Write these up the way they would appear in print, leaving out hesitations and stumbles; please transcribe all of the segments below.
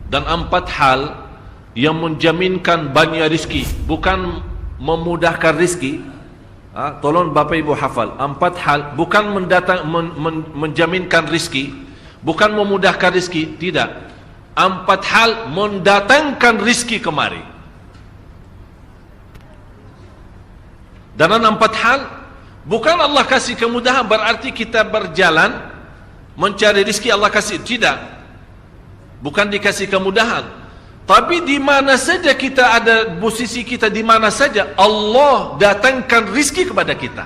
dan 4 hal yang menjaminkan banyak rizki, bukan memudahkan rizki. Tolong Bapak Ibu hafal, 4 hal bukan menjaminkan rizki, bukan memudahkan rizki, tidak. 4 hal mendatangkan rizki kemari. Dan 4 hal bukan Allah kasih kemudahan berarti kita berjalan mencari rizki Allah kasih, tidak. Bukan dikasih kemudahan, tapi di mana saja kita ada, posisi kita di mana saja, Allah datangkan rizki kepada kita.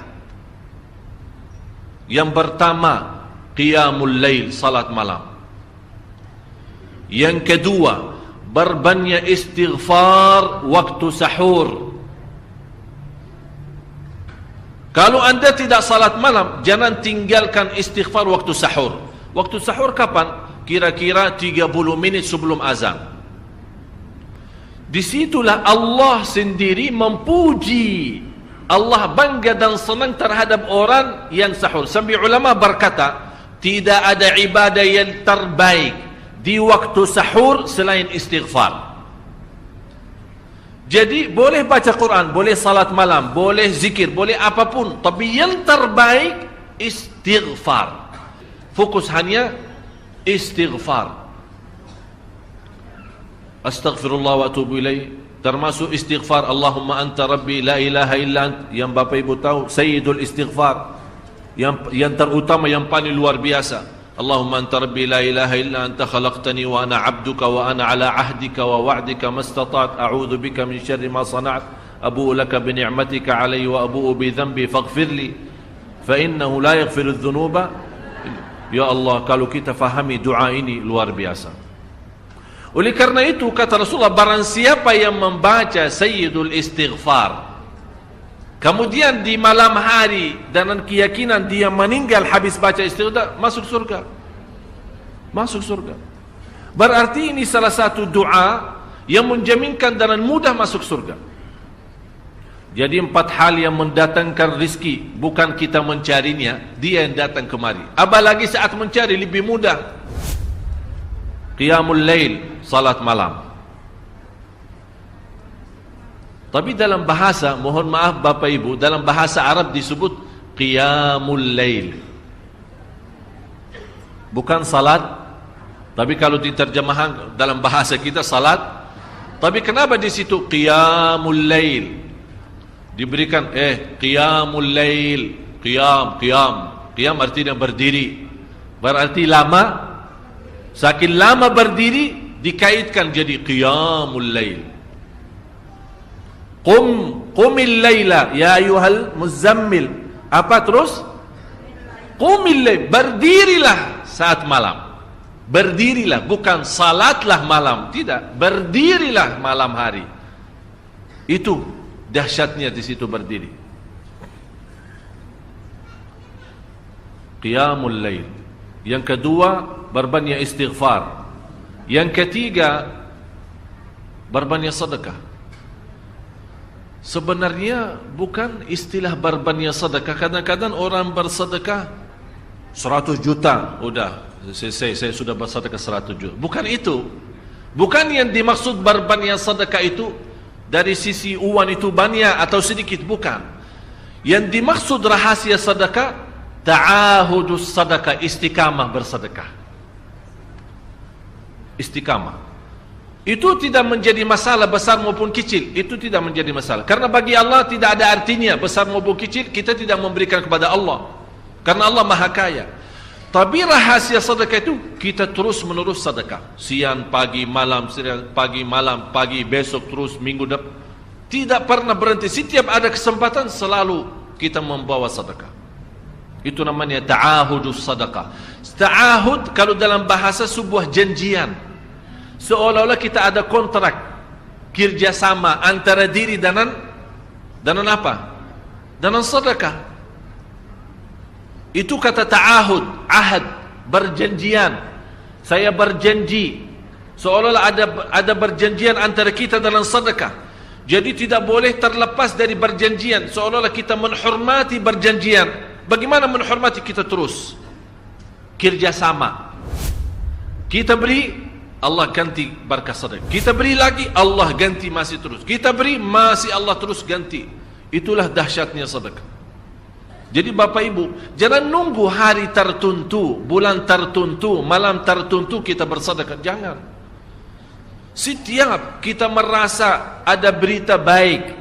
Yang pertama, qiyamul lail, salat malam. Yang kedua, berbanyak istighfar waktu sahur. Kalau anda tidak salat malam, jangan tinggalkan istighfar waktu sahur. Waktu sahur kapan? Kira-kira 30 menit sebelum azan. Disitulah Allah sendiri memuji, Allah bangga dan senang terhadap orang yang sahur. Sampai ulama berkata, tidak ada ibadah yang terbaik di waktu sahur selain istighfar. Jadi boleh baca Quran, boleh salat malam, boleh zikir, boleh apapun, tapi yang terbaik istighfar. Fokus hanya istighfar. Astaghfirullah wa atubu ilaih, termasuk istighfar Allahumma anta rabbi la ilaha illa ant, yang Bapak Ibu tahu sayyidul istighfar, yang terutama, yang paling luar biasa. Allahumma anta rabbi la ilaha illa anta khalaqtani wa ana abduka wa ana ala ahdika wa wa'dika mastata'at a'udzu bika min syarri ma sana'at abu'u laka bi ni'matika alayya wa abu'u bi dhanbi faghfirli fa innahu la yaghfiru dzunuba. Ya Allah, kalau kita fahami doa ini luar biasa. Oleh karena itu kata Rasulullah, barang siapa yang membaca sayyidul istighfar, kemudian di malam hari dengan keyakinan dia meninggal habis baca istighfar, masuk surga. Masuk surga. Berarti ini salah satu doa yang menjaminkan dengan mudah masuk surga. Jadi 4 hal yang mendatangkan rizki, bukan kita mencarinya, dia yang datang kemari. Apalagi saat mencari lebih mudah. Qiyamul lail, salat malam. Tapi dalam bahasa, mohon maaf Bapak Ibu, dalam bahasa Arab disebut qiyamul lail, bukan salat. Tapi kalau diterjemahkan dalam bahasa kita salat. Tapi kenapa di situ qiyamul lail? Diberikan qiyamul lail, qiyam artinya berdiri, berarti lama. Saking lama berdiri dikaitkan jadi qiyamul lail. Qumil laila ya ayyuhal muzammil. Apa terus? Qumil lail, berdirilah saat malam. Berdirilah, bukan salatlah malam, tidak, berdirilah malam hari. Itu dahsyatnya di situ berdiri. Qiyamul lail. Yang kedua, berbanyak istighfar. Yang ketiga, berbanyak sedekah. Sebenarnya bukan istilah berbanyak sedekah. Kadang-kadang orang bersedekah 100 juta, udah saya sudah bersedekah 100 juta. Bukan itu. Bukan yang dimaksud berbanyak sedekah itu dari sisi uang itu banyak atau sedikit, bukan. Yang dimaksud rahasia sedekah, ta'ahudus sedekah, istiqamah bersedekah. Istiqamah itu tidak menjadi masalah besar maupun kecil, itu tidak menjadi masalah. Karena bagi Allah tidak ada artinya besar maupun kecil, kita tidak memberikan kepada Allah, karena Allah Maha Kaya. Tapi rahasia sedekah itu kita terus menerus sedekah, siang, pagi, malam, siang, pagi, malam, pagi, besok, terus minggu depan, tidak pernah berhenti. Setiap ada kesempatan selalu kita membawa sedekah. Itu namanya ta'ahudus sedekah. Ta'ahud kalau dalam bahasa sebuah janjian, seolah-olah kita ada kontrak kerjasama antara diri dengan apa? Dengan sedekah. Itu kata ta'ahud, ahad, berjanjian. Saya berjanji, seolah-olah ada berjanjian antara kita dalam sedekah. Jadi tidak boleh terlepas dari berjanjian, seolah-olah kita menghormati berjanjian. Bagaimana menghormati? Kita terus kerjasama. Kita beri, Allah ganti berkah sedekah. Kita beri lagi, Allah ganti masih terus. Kita beri, masih Allah terus ganti. Itulah dahsyatnya sedekah. Jadi Bapak Ibu, jangan nunggu hari tertentu, bulan tertentu, malam tertentu kita bersedekah. Jangan. Setiap kita merasa ada berita baik,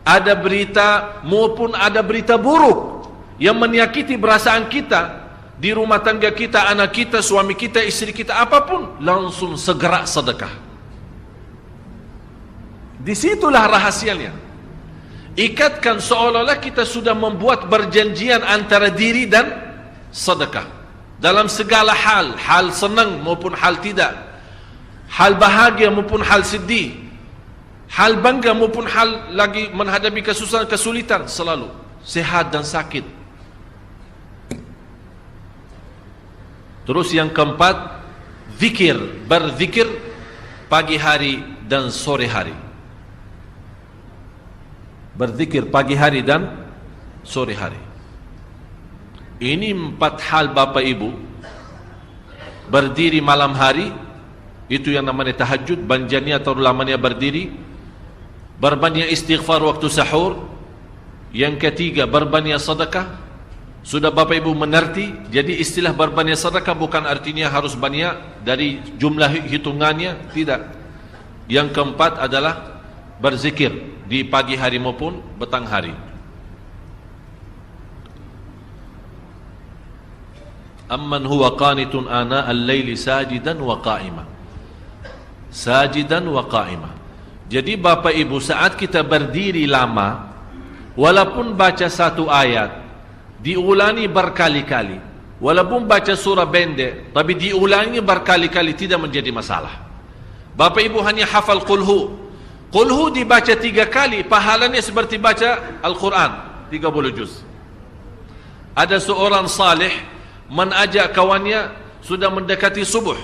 ada berita maupun ada berita buruk yang menyakiti perasaan kita di rumah tangga kita, anak kita, suami kita, istri kita, apapun, langsung segera sedekah. Disitulah rahasianya. Ikatkan seolah-olah kita sudah membuat perjanjian antara diri dan sedekah dalam segala hal, hal senang maupun hal tidak, hal bahagia maupun hal sedih, hal bangga maupun hal lagi menghadapi kesusahan, kesulitan, selalu sehat dan sakit. Terus yang keempat, zikir, berzikir pagi hari dan sore hari. Berzikir pagi hari dan sore hari. Ini 4 hal Bapak Ibu. Berdiri malam hari, itu yang namanya tahajud, banjanya atau lamanya berdiri. Berbanyak istighfar waktu sahur. Yang ketiga, berbanyak sedekah. Sudah Bapak Ibu mengerti, jadi istilah berbanyak sedekah bukan artinya harus banyak dari jumlah hitungannya, tidak. Yang keempat adalah berzikir di pagi hari maupun petang hari. Amman huwa qanitun ana al-laili sajidan wa qa'ima. Sajidan wa qa'ima. Jadi Bapak Ibu, saat kita berdiri lama, walaupun baca satu ayat, diulangi berkali-kali, walaupun baca surah pendek tapi diulangi berkali-kali, tidak menjadi masalah. Bapak Ibu hanya hafal qulhu. Qulhu dibaca 3 kali, pahalanya seperti baca Al-Quran 30 juz. Ada seorang salih mengajak kawannya, sudah mendekati subuh,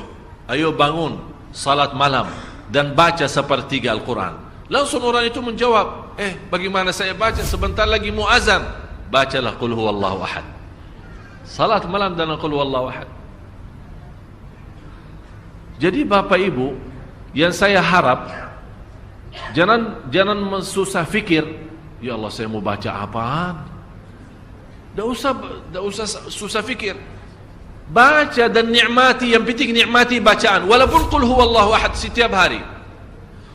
ayo bangun salat malam dan baca sepertiga Al-Quran. Langsung orang itu menjawab, bagaimana saya baca, sebentar lagi mau azan. Bacalah qul huwallahu ahad. Salat malam dan qul huwallahu ahad. Jadi Bapak Ibu, yang saya harap, jangan susah fikir, ya Allah saya mau baca apaan. Tak usah susah fikir. Baca dan nikmati, yang penting nikmati bacaan. Walaupun qul huwallahu ahad setiap hari.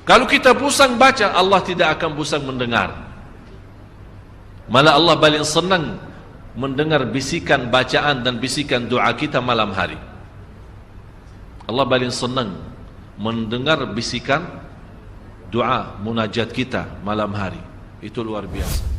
Kalau kita pusing baca, Allah tidak akan pusing mendengar. Malah Allah paling senang mendengar bisikan bacaan dan bisikan doa kita malam hari. Allah paling senang mendengar bisikan doa munajat kita malam hari. Itu luar biasa.